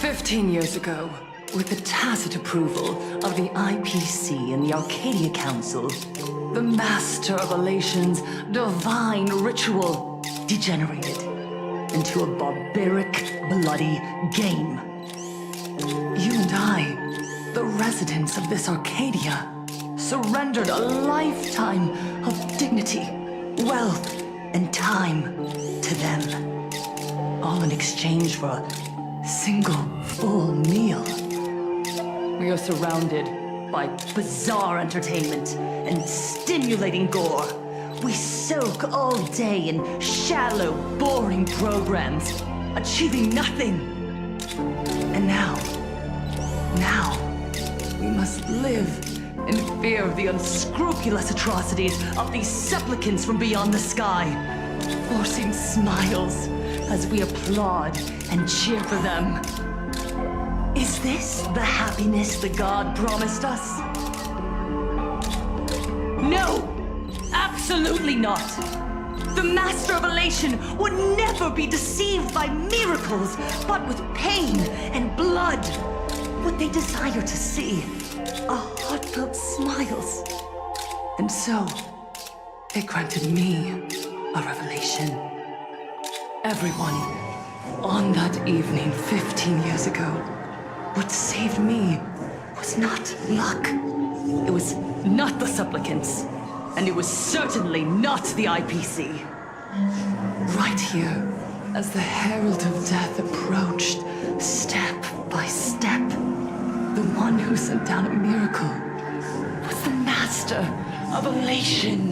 15 years ago, with the tacit approval of the IPC and the Arcadia Council, the Master of Elation's divine ritual degenerated into a barbaric, bloody game. You and I, the residents of this Arcadia, surrendered a lifetime of dignity, wealth, and time to them, all in exchange for a single full meal. We are surrounded by bizarre entertainment and stimulating gore. We soak all day in shallow, boring programs, achieving nothing. And now, we must live in fear of the unscrupulous atrocities of these supplicants from beyond the sky, forcing smiles as we applaud and cheer for them. Is this the happiness the god promised us? No! Absolutely not! The Master of Elation would never be deceived by miracles, but with pain and blood. What they desire to see are heartfelt smiles. And so, they granted me a revelation. Everyone, on that evening 15 years ago, what saved me was not luck. It was not the supplicants, and it was certainly not the IPC. Right here, as the Herald of Death approached, step by step, the one who sent down a miracle was the Master of Elation.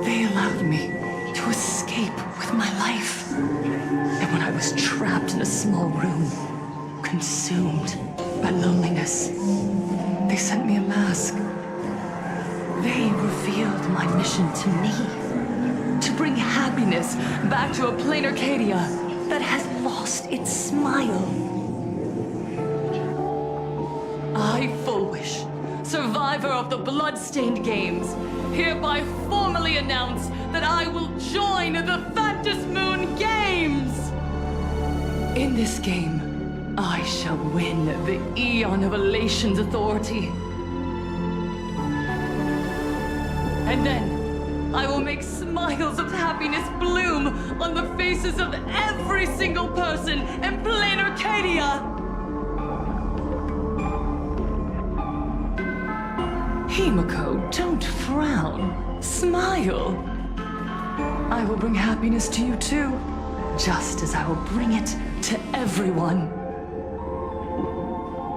They allowed me to escape with my life. And when I was trapped in a small room, consumed by loneliness, they sent me a mask. They revealed my mission to me. To bring happiness back to a plain Arcadia that has lost its smile. I, Fullwish, survivor of the Bloodstained Games, hereby formally announce that I will join the Phantas Moon Games! In this game, I shall win the Eon of Elation's authority. And then, I will make smiles of happiness bloom on the faces of every single person in plain Arcadia! Himiko, don't frown. Smile. I will bring happiness to you too, just as I will bring it to everyone.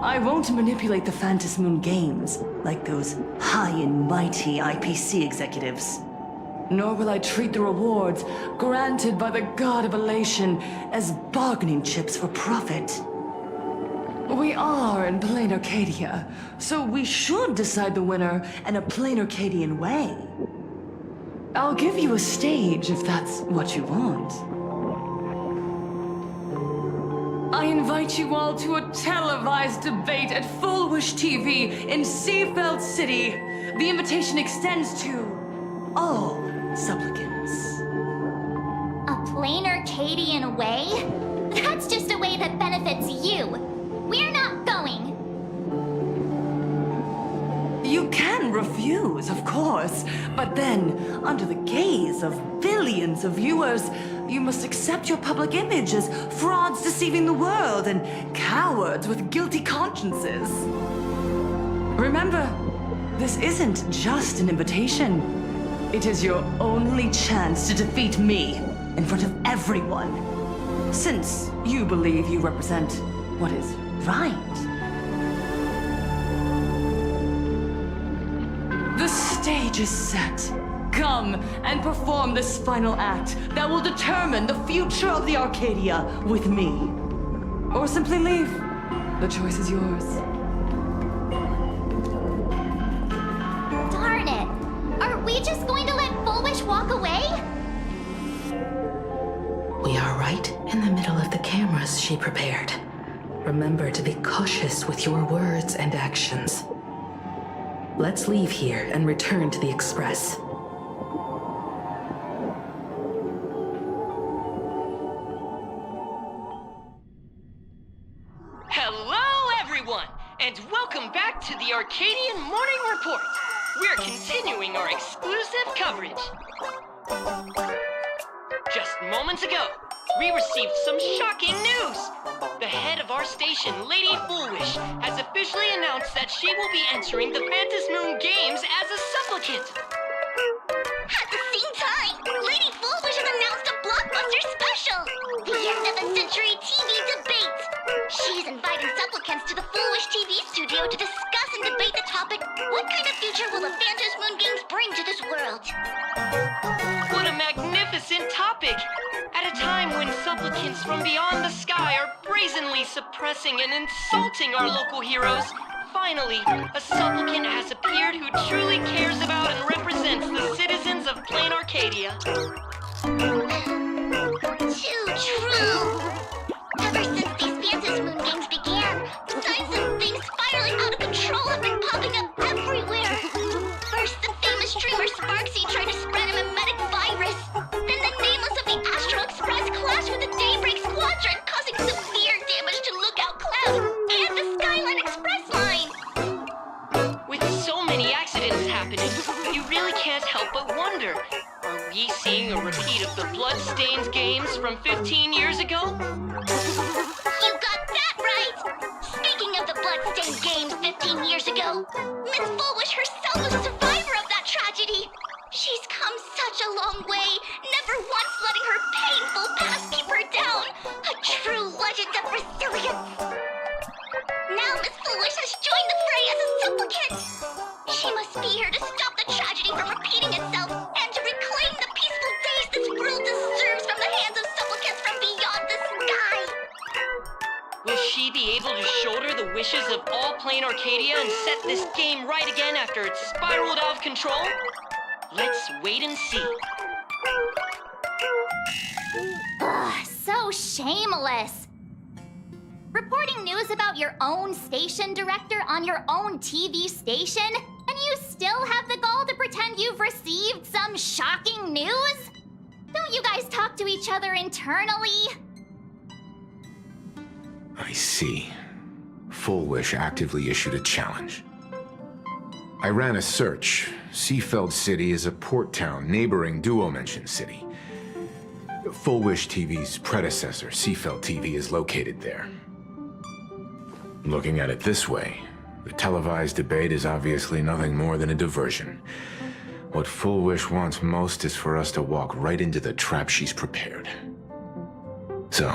I won't manipulate the Phantas Moon Games like those high and mighty IPC executives. Nor will I treat the rewards granted by the God of Elation as bargaining chips for profit. We are in plain Arcadia, so we should decide the winner in a plain Arcadian way. I'll give you a stage if that's what you want. I invite you all to a televised debate at Fullwish TV in Seafeld City. The invitation extends to all supplicants. A plain Arcadian way? That's just a way that benefits you. We're not going. You can refuse, of course, but then, under the gaze of billions of viewers, you must accept your public image as frauds deceiving the world and cowards with guilty consciences. Remember, this isn't just an invitation. It is your only chance to defeat me in front of everyone, since you believe you represent what is right. The stage is set. Come and perform this final act that will determine the future of the Arcadia with me. Or simply leave. The choice is yours. Darn it! Are we just going to let Fullwish walk away? We are right in the middle of the cameras she prepared. Remember to be cautious with your words and actions. Let's leave here and return to the Express. Hello, everyone, and welcome back to the Arcadian Morning Report. We're continuing our exclusive coverage. Just moments ago, we received some shocking news. The head of our station, Lady Fullwish, has officially announced that she will be entering the Phantas Moon Games as a supplicant. At the same time, Lady Fullwish has announced a blockbuster special! The end of a century TV debate! She's inviting supplicants to the Fullwish TV studio to discuss and debate the topic, what kind of future will the Phantas Moon Games bring to this world? What a magnificent topic! At a time when supplicants from beyond the sky are brazenly suppressing and insulting our local heroes, finally, a supplicant has appeared who truly cares about and represents the citizens of plain Arcadia. Phew. Sparksy tried to spread a mimetic virus. Then the Nameless of the Astral Express clashed with the Daybreak Squadron, causing severe damage to Lookout Cloud and the Skyline Express line. With so many accidents happening, you really can't help but wonder, are we seeing a repeat of the Bloodstained games from 15 years ago? You got that right! Speaking of the Bloodstained games 15 years ago, Miss Fullwish herself was a survivor of that tragedy. She's come such a long way, never once letting her painful past keep her down. A true legend of resilience. Now Miss Fullwish has joined the fray as a supplicant. She must be here to stop the tragedy from repeating itself and to reclaim the peaceful days this world deserves from the hands of supplicants from beyond the sky. Will she be able to shoulder the wishes of all Plain Arcadia and set this game right again after it's spiraled out of control? Let's wait and see. Ugh, so shameless. Reporting news about your own station director on your own TV station, and you still have the gall to pretend you've received some shocking news? Don't you guys talk to each other internally? I see. Full Wish actively issued a challenge. I ran a search. Seafeld City is a port town neighboring Duo-Mention City. Full Wish TV's predecessor, Seafeld TV, is located there. Looking at it this way, the televised debate is obviously nothing more than a diversion. What Full Wish wants most is for us to walk right into the trap she's prepared. So,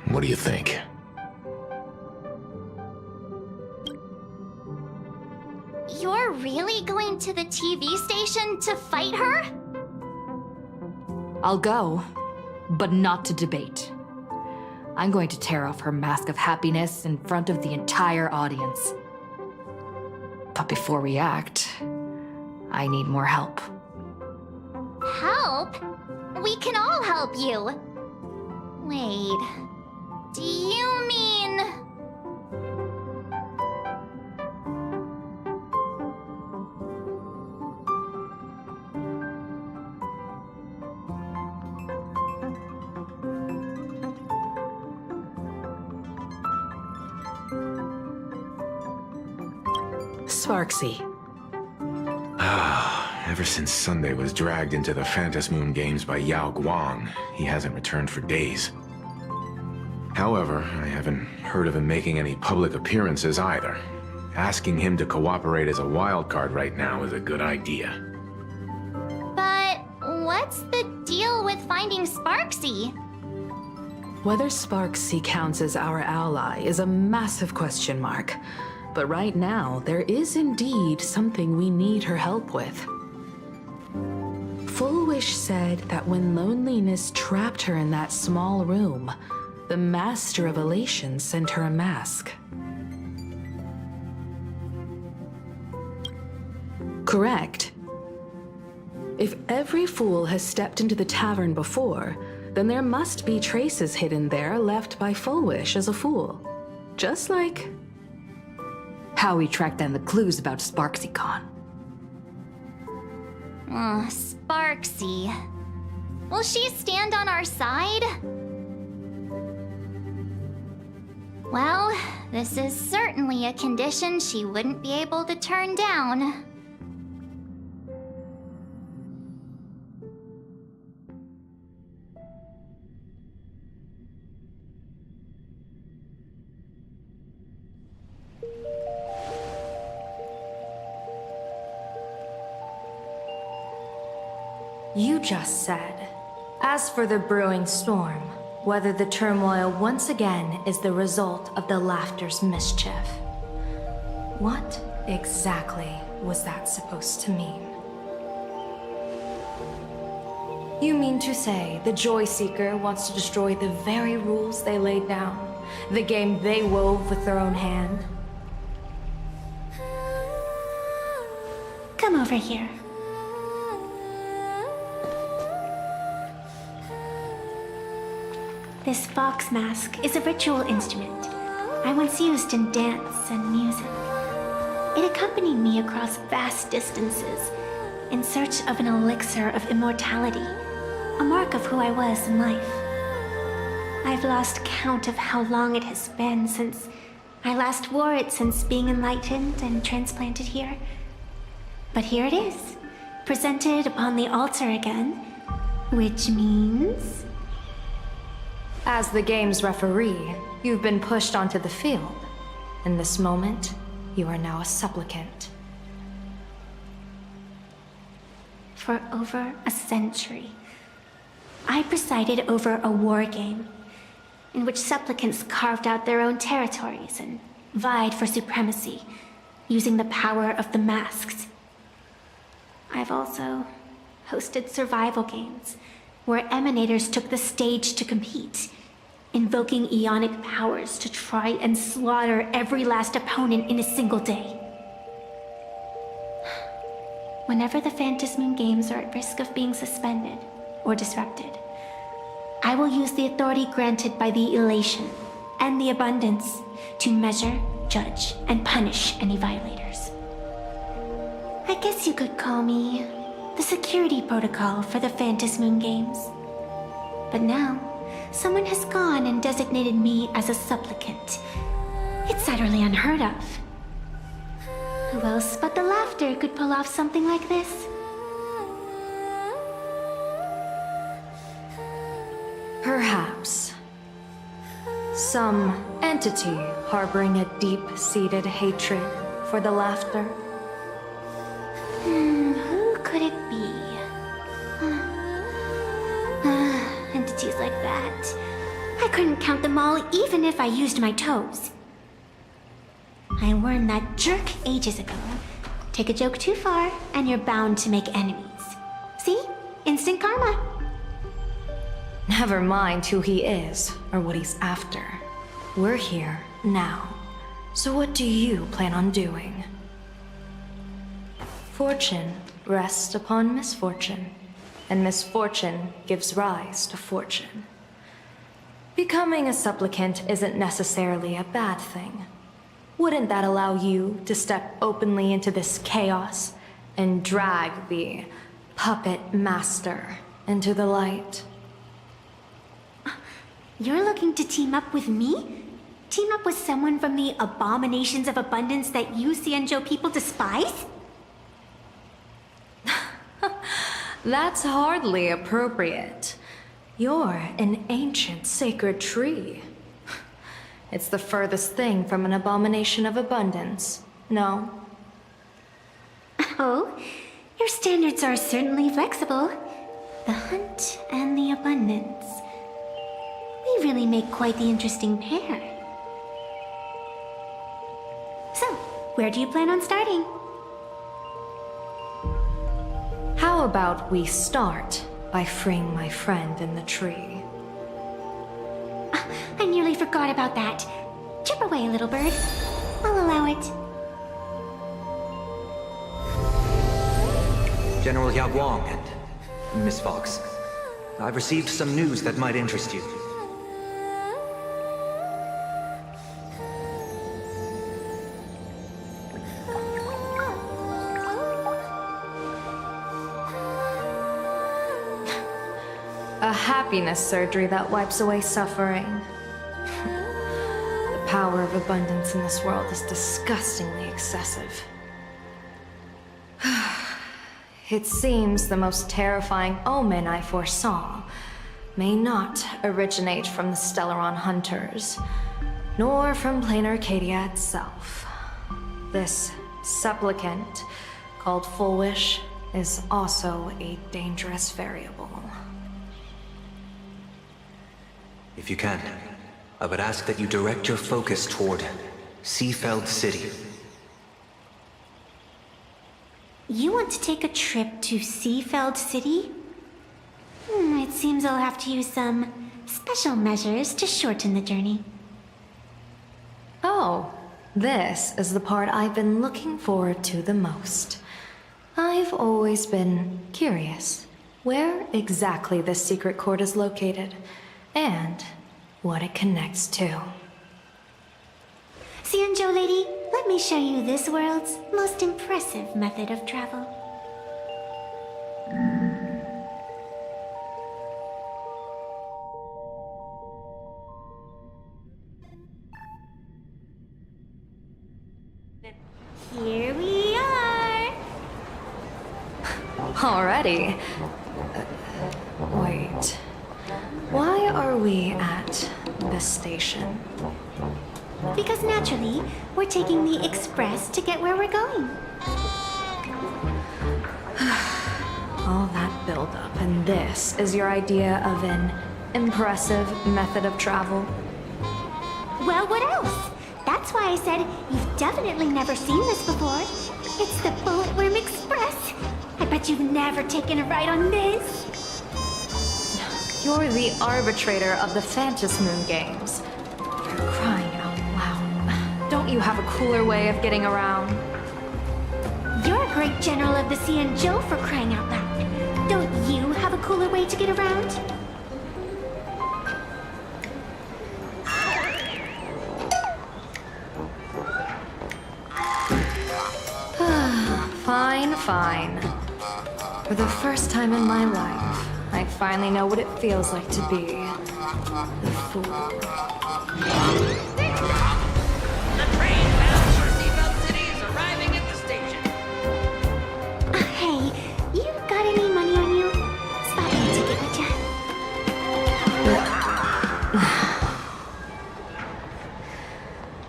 what do you think? You're really going to the TV station to fight her? I'll go, but not to debate. I'm going to tear off her mask of happiness in front of the entire audience. But before we act, I need more help. Help? We can all help you. Wait, do you mean... Sparksy. Ever since Sunday was dragged into the Phantas Moon Games by Yao Guang, he hasn't returned for days. However, I haven't heard of him making any public appearances either. Asking him to cooperate as a wildcard right now is a good idea. But what's the deal with finding Sparksy? Whether Sparksy counts as our ally is a massive question mark. But right now, there is indeed something we need her help with. Full Wish said that when loneliness trapped her in that small room, the Master of Elation sent her a mask. Correct. If every fool has stepped into the tavern before, then there must be traces hidden there left by Full Wish as a fool. Just like... how we tracked down the clues about SparksyCon. Sparksy. Will she stand on our side? Well, this is certainly a condition she wouldn't be able to turn down. You just said, as for the brewing storm, whether the turmoil once again is the result of the Laughter's mischief. What exactly was that supposed to mean? You mean to say the Joy Seeker wants to destroy the very rules they laid down, the game they wove with their own hand? Come over here. This fox mask is a ritual instrument I once used in dance and music. It accompanied me across vast distances, in search of an elixir of immortality, a mark of who I was in life. I've lost count of how long it has been since I last wore it since being enlightened and transplanted here. But here it is, presented upon the altar again, which means... As the game's referee, you've been pushed onto the field. In this moment, you are now a supplicant. For over a century, I presided over a war game in which supplicants carved out their own territories and vied for supremacy, using the power of the masks. I've also hosted survival games where emanators took the stage to compete, invoking eonic powers to try and slaughter every last opponent in a single day. Whenever the Phantasm Moon Games are at risk of being suspended or disrupted, I will use the authority granted by the Elation and the Abundance to measure, judge, and punish any violators. I guess you could call me the security protocol for the Phantasm Moon Games. But now, someone has gone and designated me as a supplicant. It's utterly unheard of. Who else but the Laughter could pull off something like this? Perhaps. Some entity harboring a deep-seated hatred for the Laughter. Who could it be? Entities like that. I couldn't count them all even if I used my toes. I learned that jerk ages ago. Take a joke too far, and you're bound to make enemies. See? Instant karma. Never mind who he is or what he's after. We're here now. So what do you plan on doing? Fortune rests upon misfortune, and misfortune gives rise to fortune. Becoming a supplicant isn't necessarily a bad thing. Wouldn't that allow you to step openly into this chaos and drag the puppet master into the light? You're looking to team up with me? Team up with someone from the abominations of abundance that you Xianzhou people despise? That's hardly appropriate. You're an ancient sacred tree. It's the furthest thing from an abomination of abundance, no? Oh, your standards are certainly flexible. The hunt and the abundance. We really make quite the interesting pair. So, where do you plan on starting? How about we start by freeing my friend in the tree? I nearly forgot about that. Chip away, little bird. I'll allow it. General Yaguang and Miss Fox, I've received some news that might interest you. A happiness surgery that wipes away suffering. The power of abundance in this world is disgustingly excessive. It seems the most terrifying omen I foresaw may not originate from the Stellaron hunters, nor from plain Arcadia itself. This supplicant, called Full Wish, is also a dangerous variable. If you can, I would ask that you direct your focus toward Seafeld City. You want to take a trip to Seafeld City? It seems I'll have to use some special measures to shorten the journey. Oh, this is the part I've been looking forward to the most. I've always been curious where exactly this secret court is located, and what it connects to. Xianzhou lady, let me show you this world's most impressive method of travel. already. Wait. Why are we at this station? Because naturally, we're taking the express to get where we're going. All that buildup, and this is your idea of an impressive method of travel? Well, what else? That's why I said you've definitely never seen this before. It's the Bulletworm Express. I bet you've never taken a ride on this. You're the arbitrator of the Phantom Moon games. You're crying out loud. Don't you have a cooler way of getting around? You're a great general of the Sea and Joe for crying out loud. Don't you have a cooler way to get around? Fine. For the first time in my life, I finally know what it feels like to be the fool. The train bound for Seabelt City is arriving at the station. Hey, you got any money on you? Spot me a ticket, would ya?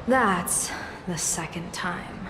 That's the second time.